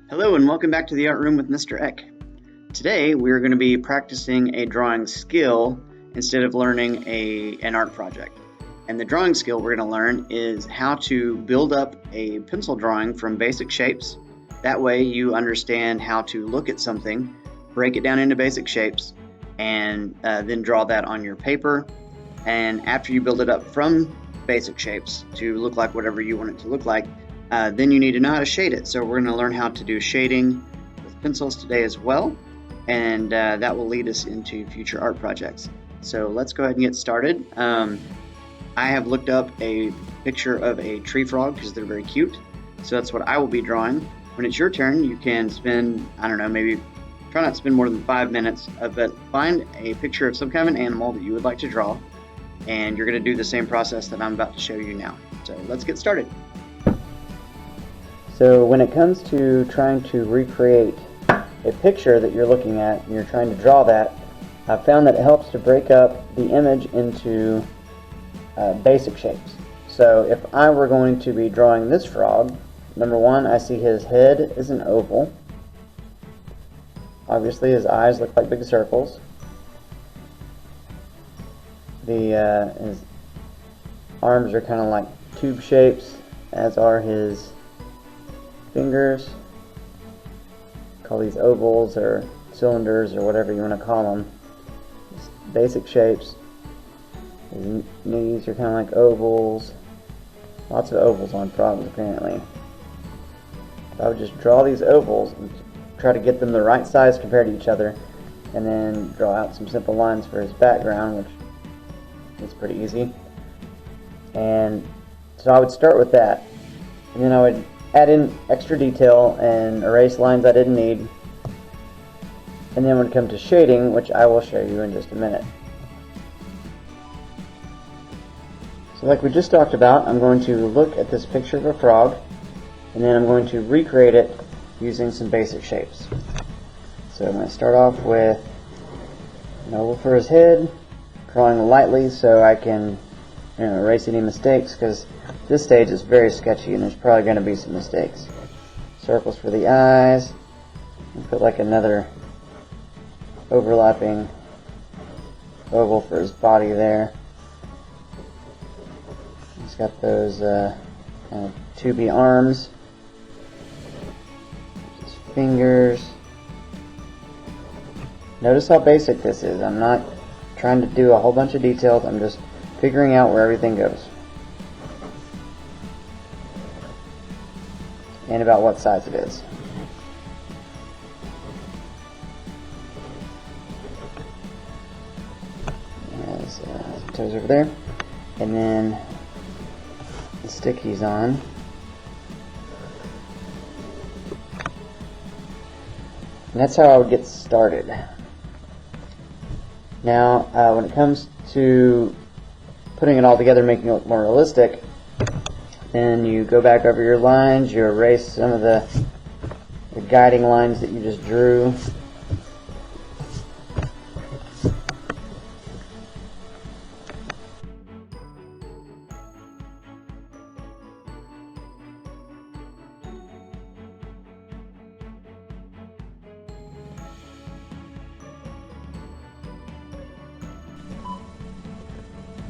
Hello and welcome back to the Art Room with Mr. Eck. Today we're going to be practicing a drawing skill instead of learning an art project. And the drawing skill we're going to learn is how to build up a pencil drawing from basic shapes. That way you understand how to look at something, break it down into basic shapes, and then draw that on your paper. And after you build it up from basic shapes to look like whatever you want it to look like, then you need to know how to shade it. So we're going to learn how to do shading with pencils today as well, and that will lead us into future art projects. So let's go ahead and get started. I have looked up a picture of a tree frog because they're very cute. So that's what I will be drawing. When it's your turn, you can spend, I don't know, maybe try not to spend more than 5 minutes, but find a picture of some kind of an animal that you would like to draw, and you're going to do the same process that I'm about to show you now. So let's get started. So when it comes to trying to recreate a picture that you're looking at and you're trying to draw that, I've found that it helps to break up the image into basic shapes. So if I were going to be drawing this frog, number one, I see his head is an oval. Obviously his eyes look like big circles. His arms are kind of like tube shapes, as are his fingers. Call these ovals or cylinders or whatever you want to call them. Just basic shapes. His knees are kind of like ovals. Lots of ovals on frogs apparently. I would just draw these ovals and try to get them the right size compared to each other, and then draw out some simple lines for his background, which is pretty easy. And so I would start with that, and then I would add in extra detail and erase lines I didn't need, and then when it comes to shading, which I will show you in just a minute. So like we just talked about, I'm going to look at this picture of a frog, and then I'm going to recreate it using some basic shapes. So I'm going to start off with an oval for his head, drawing lightly so I can erase any mistakes, because this stage is very sketchy and there's probably going to be some mistakes. Circles for the eyes, and put like another overlapping oval for his body there. He's got those kind of tubey arms, his fingers. Notice how basic this is. I'm not trying to do a whole bunch of details, I'm just figuring out where everything goes and about what size it is. There's toes over there, and then the stick he's on. And that's how I would get started. Now, when it comes to putting it all together, making it look more realistic, then you go back over your lines, you erase some of the guiding lines that you just drew.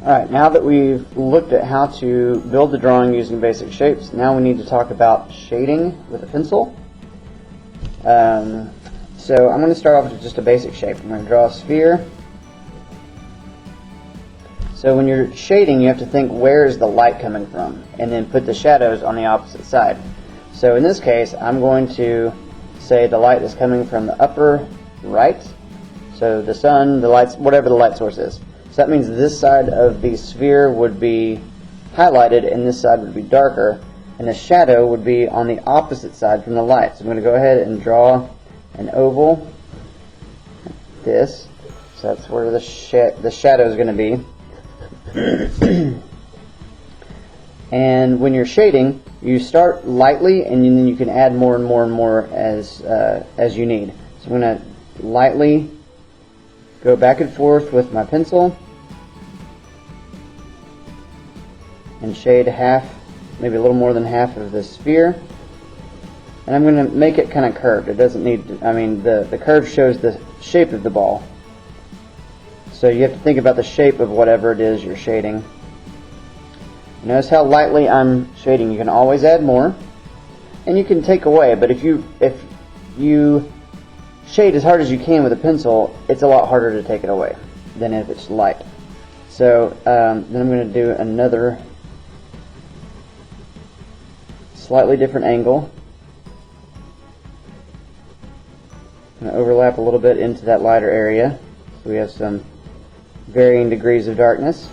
Alright, now that we've looked at how to build the drawing using basic shapes, now we need to talk about shading with a pencil. So I'm going to start off with just a basic shape. I'm going to draw a sphere. So when you're shading, you have to think, where is the light coming from, and then put the shadows on the opposite side. So in this case, I'm going to say the light is coming from the upper right. So the sun, the lights, whatever the light source is. So that means this side of the sphere would be highlighted and this side would be darker, and the shadow would be on the opposite side from the light. So I'm going to go ahead and draw an oval like this. So that's where the shadow is going to be. And when you're shading, you start lightly and then you can add more and more and more as you need. So I'm going to lightly go back and forth with my pencil and shade half, maybe a little more than half of the sphere. And I'm going to make it kind of curved. It doesn't need to, I mean, the curve shows the shape of the ball. So you have to think about the shape of whatever it is you're shading. Notice how lightly I'm shading. You can always add more, and you can take away, but if you shade as hard as you can with a pencil, it's a lot harder to take it away than if it's light. So then I'm going to do another slightly different angle. I'm going to overlap a little bit into that lighter area, so we have some varying degrees of darkness.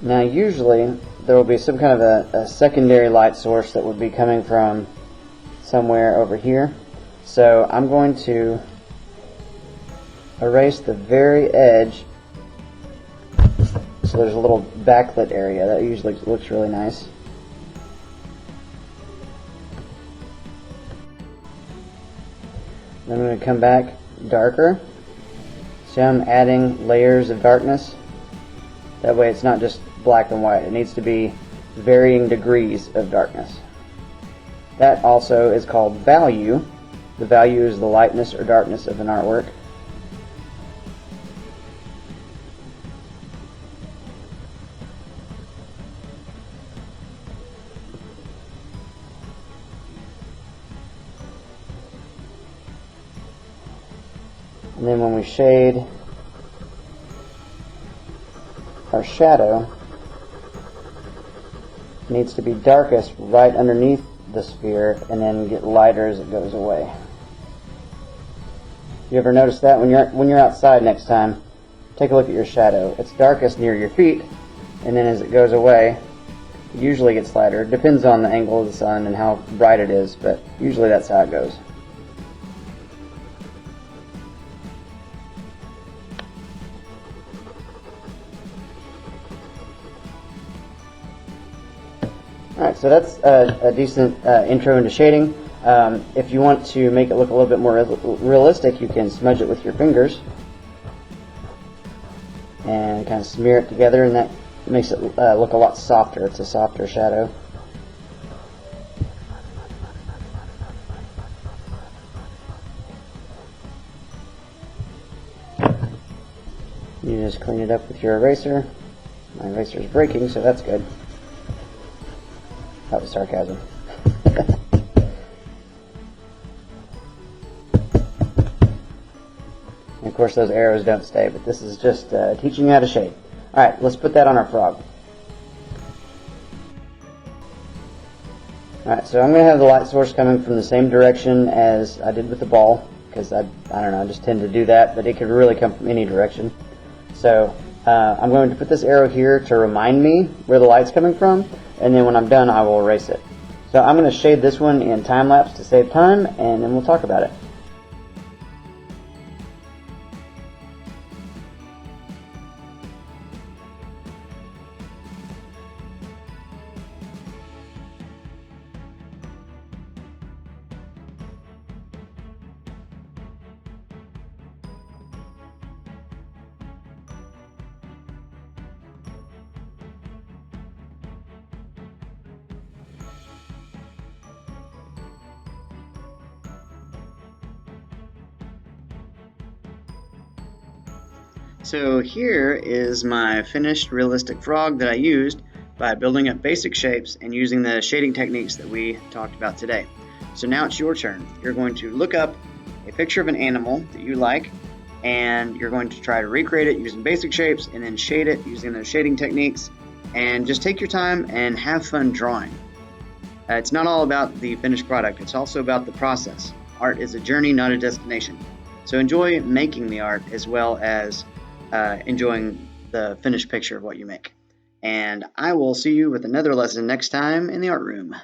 Now usually there will be some kind of a secondary light source that would be coming from somewhere over here. So I'm going to erase the very edge, so there's a little backlit area. That usually looks really nice. Then I'm going to come back darker. See how I'm adding layers of darkness? That way it's not just black and white. It needs to be varying degrees of darkness. That also is called value. The value is the lightness or darkness of an artwork. And then when we shade our shadow, it needs to be darkest right underneath the sphere and then get lighter as it goes away. You ever notice that when you're outside next time? Take a look at your shadow. It's darkest near your feet, and then as it goes away, it usually gets lighter. It depends on the angle of the sun and how bright it is, but usually that's how it goes. Alright, so that's a decent intro into shading. If you want to make it look a little bit more realistic, you can smudge it with your fingers and kind of smear it together, and that makes it look a lot softer. It's a softer shadow. You just clean it up with your eraser. My eraser is breaking, so that's good. That was sarcasm. And of course those arrows don't stay, but this is just teaching you how to shade. Alright, let's put that on our frog. Alright, so I'm going to have the light source coming from the same direction as I did with the ball, because I don't know, I just tend to do that, but it could really come from any direction. So I'm going to put this arrow here to remind me where the light's coming from, and then when I'm done I will erase it. So I'm going to shade this one in time-lapse to save time, and then we'll talk about it. So here is my finished realistic frog that I used by building up basic shapes and using the shading techniques that we talked about today. So now it's your turn. You're going to look up a picture of an animal that you like, and you're going to try to recreate it using basic shapes and then shade it using those shading techniques, and just take your time and have fun drawing. It's not all about the finished product, it's also about the process. Art is a journey, not a destination. So enjoy making the art as well as enjoying the finished picture of what you make. And I will see you with another lesson next time in the art room.